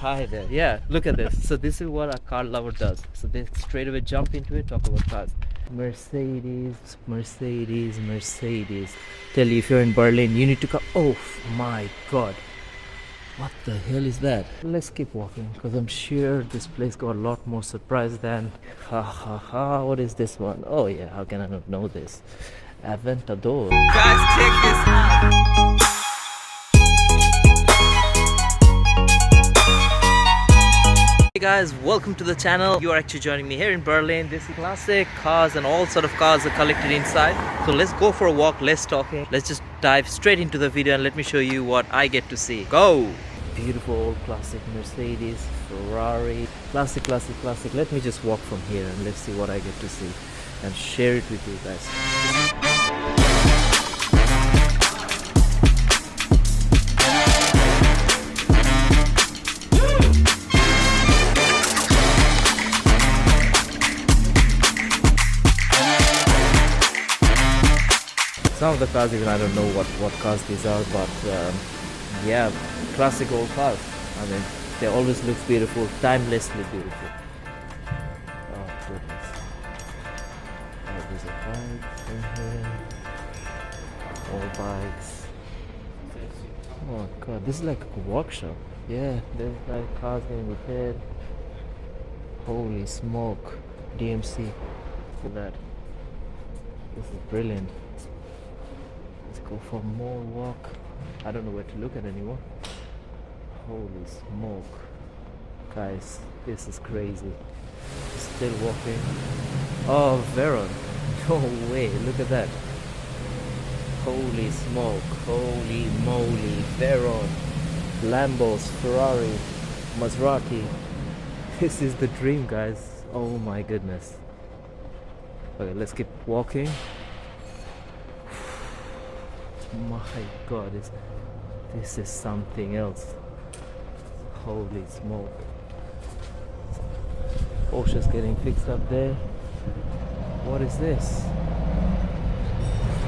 hi there. Yeah, look at this. So this is what a car lover does. So they straight away jump into it, talk about cars. Mercedes, Mercedes, Mercedes. Tell you, if you're in Berlin, you need to come. Oh my god. What the hell is that? Let's keep walking because I'm sure this place got a lot more surprise than ha ha ha. What is this one? Oh yeah, how can I not know this? Aventador. Guys, check this out. Hey guys, welcome to the channel. You are actually joining me here in Berlin. This is classic cars and all sort of cars are collected inside. So let's go for a walk, less talking. Let's just dive straight into the video and let me show you what I get to see. Go! Beautiful old classic Mercedes, Ferrari, classic, classic, classic. Let me just walk from here and let's see what I get to see and share it with you guys. Some of the cars, even I don't know what cars these are, but yeah, classic old cars. I mean, they always look beautiful, timelessly beautiful. Oh goodness. Oh, there's a bike in here. All bikes. Oh god, this is like a workshop. Yeah, there's like cars getting repaired. Holy smoke. DMC. Look at that. This is brilliant. Let's go for more walk. I don't know where to look at anymore. Holy smoke. Guys, this is crazy. Still walking. Oh, Veron. No way, look at that. Holy smoke. Holy moly. Veron. Lambos, Ferrari, Maserati. This is the dream, guys. Oh my goodness. Okay, let's keep walking. My god, this is something else. Holy smoke. Porsche's getting fixed up there. What is this?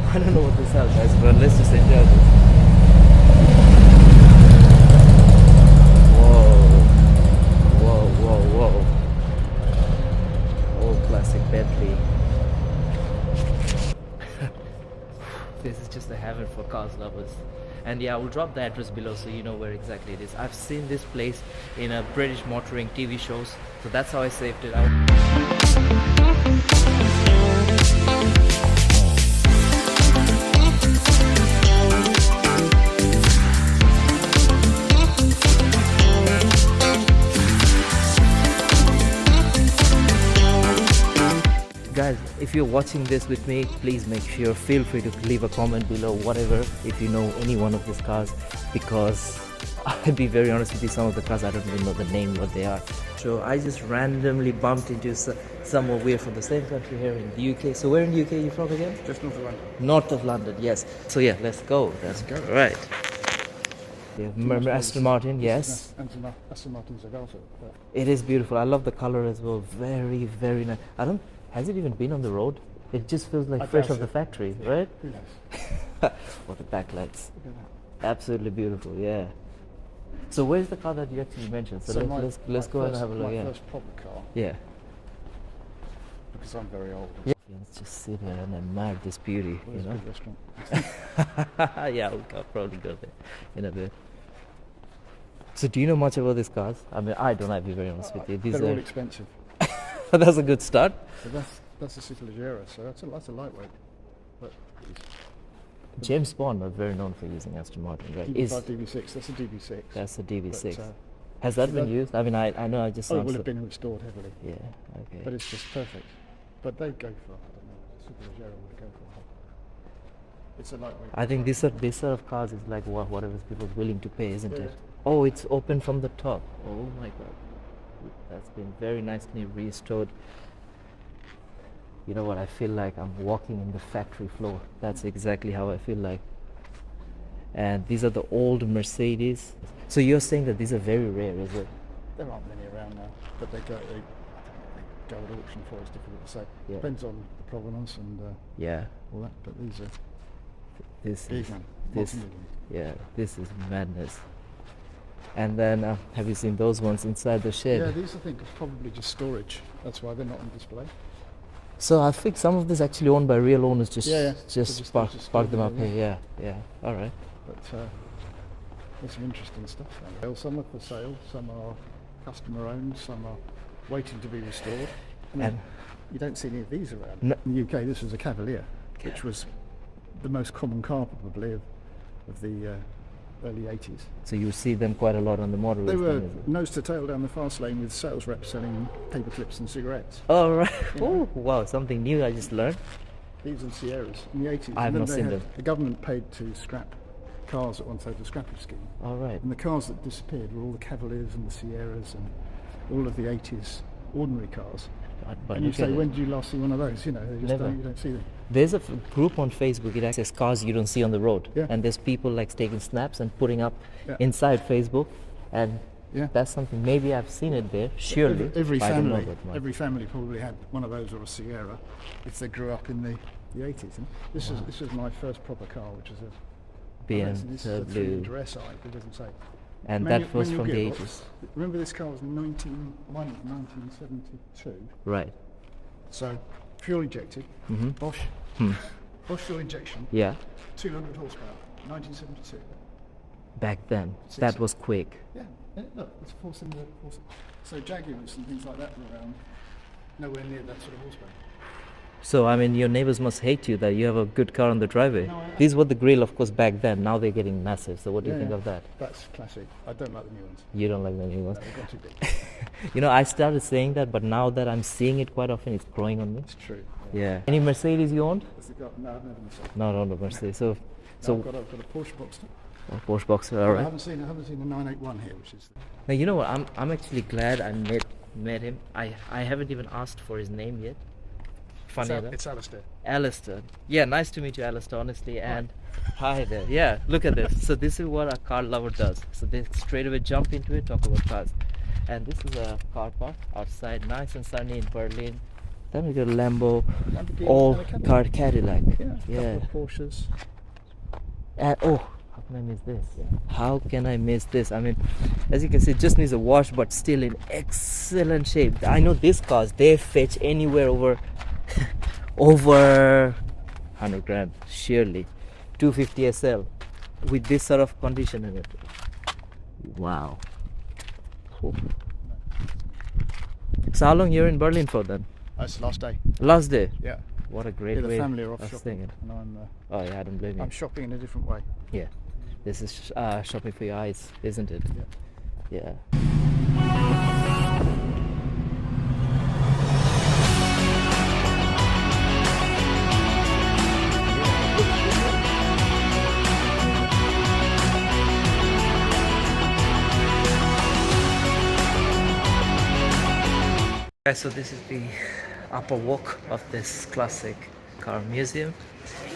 I don't know what this is, guys, but let's just enjoy this. Whoa, whoa, whoa. Old classic Bentley. This is just a heaven for cars lovers. And yeah, I will drop the address below so you know where exactly it is. I've seen this place in a British motoring TV shows, so that's how I saved it. Guys, if you're watching this with me, please make sure, feel free to leave a comment below, whatever, if you know any one of these cars, because I'll be very honest with you, some of the cars I don't even know the name, what they are. So I just randomly bumped into someone we're from the same country here in the UK. So where in the UK are you from again? Just north of London. North of London, yes. So yeah, let's go. Let's go. Right. Yeah, Aston Martin, yes. Aston Martin's a Delta. It is beautiful. I love the color as well. Very, very nice. Has it even been on the road? It just feels like fresh off the factory, right? Who knows? Or the backlights. Absolutely beautiful, yeah. So where's the car that you actually mentioned? So let's go and have a look. My first proper car. Yeah. Because I'm very old. Yeah. Let's just sit here and admire this beauty, Well, you know? there's a good restaurant. Yeah, I'll probably go there in a bit. So do you know much about these cars? I mean, I don't, I'll be very honest with you. They're all expensive. That's a good start. So that's a Superleggera, so that's a lightweight. But James Bond are very known for using Aston Martin, right? DB6, that's a DB6. That's a DB6. But, has that been used? I mean, I know I just... it will have been restored heavily. Yeah, okay. But it's just perfect. But they go for, I don't know, Superleggera would go for. It's a lightweight. I think this sort of cars is like whatever people's willing to pay, isn't Yeah. it? Oh, it's open from the top. Oh my god. That's been very nicely restored. You know what, I feel like I'm walking in the factory floor. That's exactly how I feel like. And these are the old Mercedes. So you're saying that these are very rare, is it? There aren't many around now, but they go at auction for. It's difficult to say. Yeah. Depends on the provenance and Yeah. all that. But these are This big, is man. this Multi-million. yeah, this is madness. And then have you seen those ones inside the shed? Yeah, these I think are probably just storage. That's why they're not on display. So I think some of this actually owned by real owners. Just Yeah, yeah. just Just- park, just park them store up them, here. Yeah, yeah. All right. But there's some interesting stuff there. Some are for sale, some are customer owned, some are waiting to be restored. I mean, And you don't see any of these around. No. In the UK, this was a Cavalier, which was the most common car probably of the early 80s. so you see them quite a lot on the motorways. They then, were is it? nose to tail down the fast lane with sales reps selling paper clips and cigarettes. Oh right. Yeah. Oh wow, something new I just learned. These and Sierras in the 80s. I have And then not they seen had- them. The government paid to scrap cars at once over the scrappage scheme. All right. And the cars that disappeared were all the Cavaliers and the Sierras and all of the 80s ordinary cars. But And you look say, at it. when did you last see one of those? You know, they just Never. don't, you don't see them. There's a group on Facebook. It accesses cars you don't see on the road, Yeah. and there's people like taking snaps and putting up Yeah. inside Facebook, and Yeah. that's something. Maybe I've seen it there. Surely, Every but I don't know family, that much. every family probably had one of those or a Sierra if they grew up in the 80s. And this is my first proper car, which is a This is a 3-liter SI. It doesn't say. and Manual- that was manual from the gearbox. 80s, Remember, this car was 1972. right? So fuel injected. Mm-hmm. Bosch. Bosch fuel injection. Yeah, 200 horsepower. 1972. back then Six- that was quick. Yeah. Look, it's four-cylinder. So Jaguars and things like that were around. Nowhere near that sort of horsepower. So I mean, your neighbors must hate you that you have a good car on the driveway. No, These were the grill, of course, back then. Now they're getting massive. So what do you Yeah, think yeah. of that? That's classic. I don't like the new ones. You don't like the new ones. No, they've got too big. You know, I started saying that, but now that I'm seeing it quite often, it's growing on me. It's true. Yeah. Any Mercedes you owned? That's the car. No, I've never been sold. No, not a Mercedes. So, No, I've got a Porsche Boxster. Porsche Boxer. All I right. haven't seen the 981 here, which is. Now you know what? I'm actually glad I met him. I haven't even asked for his name yet. Funny enough. It's Alistair. Alistair. Yeah, nice to meet you, Alistair, honestly. And hi there. Yeah, look at this. So this is what a car lover does. So they straight away jump into it, talk about cars. And this is a car park outside, nice and sunny in Berlin. Then we got a Lambo, Lamborghini all and a Cadillac. car Cadillac. Yeah. Couple of Porsches. And oh, how can I miss this? How can I miss this? I mean, as you can see, it just needs a wash, but still in excellent shape. I know these cars, they fetch anywhere over over 100 grand, surely. 250 SL with this sort of condition in it. Wow. Oh. So how long you're in Berlin for then? That's the last day. Last day. Yeah. What a great Yeah, the way family are off of shopping, staying. and Oh yeah, I don't blame you. I'm shopping in a different way. Yeah, this is shopping for your eyes, isn't it? Yeah. Guys, so this is the upper walk of this classic car museum.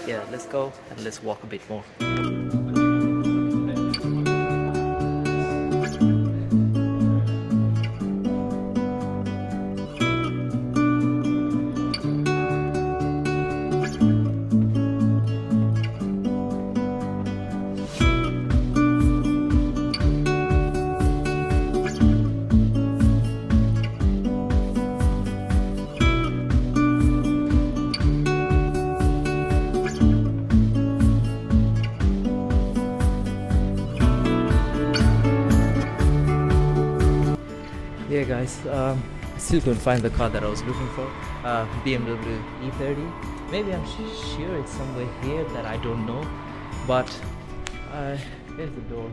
Yeah, let's go and let's walk a bit more. Yeah guys, still couldn't find the car that I was looking for. BMW E30. Maybe I'm sure it's somewhere here that I don't know. But here's the door.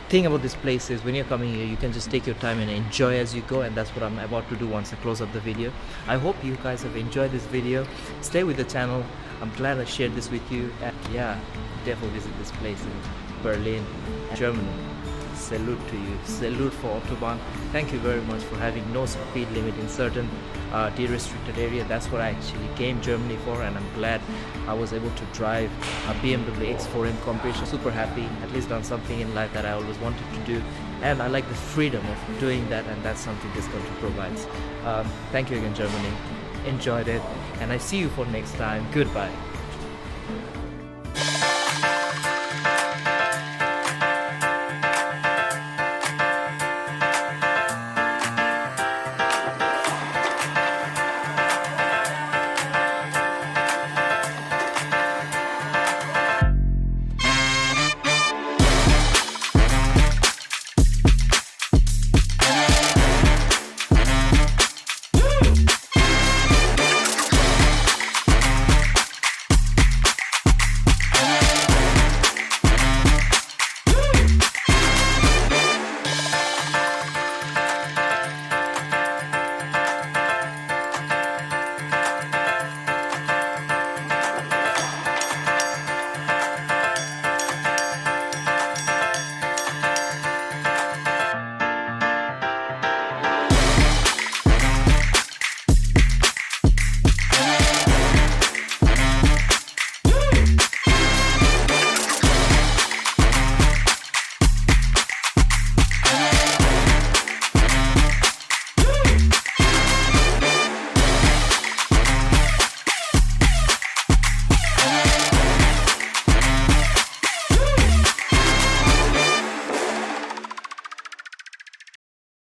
Thing about this place is when you're coming here, you can just take your time and enjoy as you go, and that's what I'm about to do once I close up the video. I hope you guys have enjoyed this video. Stay with the channel. I'm glad I shared this with you, and yeah, definitely visit this place in Berlin, Germany. Salute to you. Salute for Autobahn. Thank you very much for having no speed limit in certain de-restricted area. That's what I actually came Germany for, and I'm glad I was able to drive a BMW X4M Competition. Super happy, at least done something in life that I always wanted to do, and I like the freedom of doing that, and that's something this country provides. Thank you again, Germany. Enjoyed it, and I see you for next time. Goodbye.